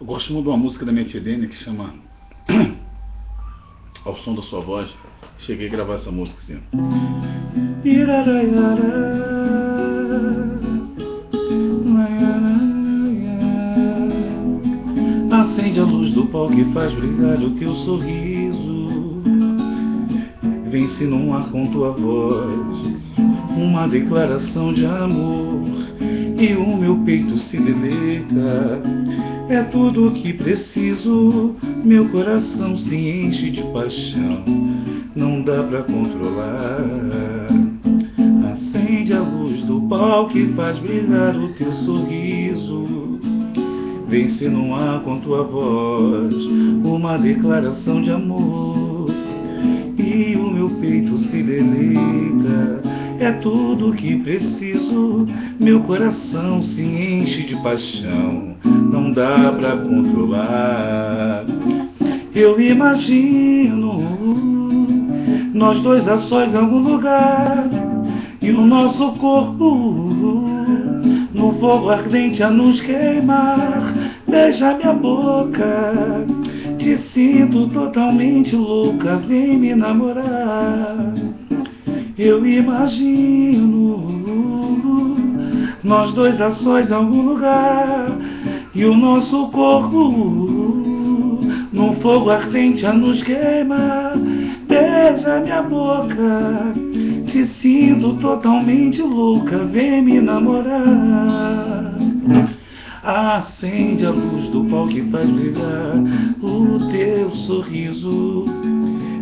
Eu gosto muito de uma música da minha tia Dene que chama Ao Som da Sua Voz. Cheguei a gravar essa música assim. Acende a luz do pau que faz brilhar o teu sorriso. Vence num ar com tua voz uma declaração de amor, e o meu peito se deleita. É tudo o que preciso. Meu coração se enche de paixão, não dá pra controlar. Acende a luz do pau que faz brilhar o teu sorriso. Vence no ar com tua voz uma declaração de amor, e o meu peito se deleita. É tudo o que preciso. Meu coração se enche de paixão, não dá pra controlar. Eu imagino nós dois a sós em algum lugar, e o nosso corpo no fogo ardente a nos queimar. Beija minha boca, te sinto totalmente louca, vem me namorar. Eu imagino nós dois a sós em algum lugar, e o nosso corpo num fogo ardente a nos queimar. Beija minha boca, te sinto totalmente louca, vem me namorar. Acende a luz do pau que faz brilhar o teu sorriso.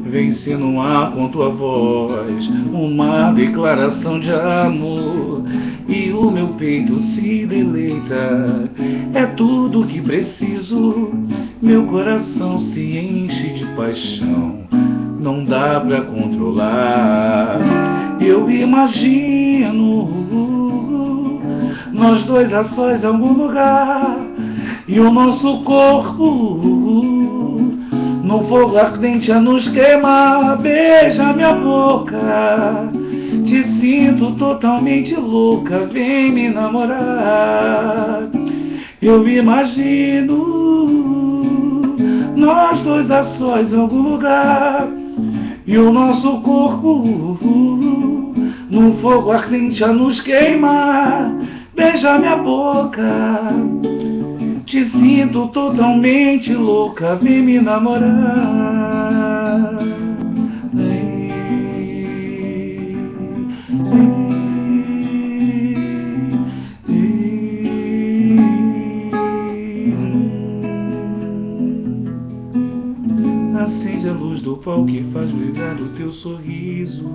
Vence no ar com tua voz uma declaração de amor, e o meu peito se deleita. É tudo o que preciso. Meu coração se enche de paixão, não dá pra controlar. Eu imagino nós dois a sós em algum lugar, e o nosso corpo no fogo ardente a nos queimar. Beija minha boca, te sinto totalmente louca, vem me namorar. Eu imagino nós dois a sós em algum lugar, e o nosso corpo num fogo ardente a nos queimar. Beija minha boca, te sinto totalmente louca, vem me namorar. Acende a luz do pau que faz brilhar o teu sorriso.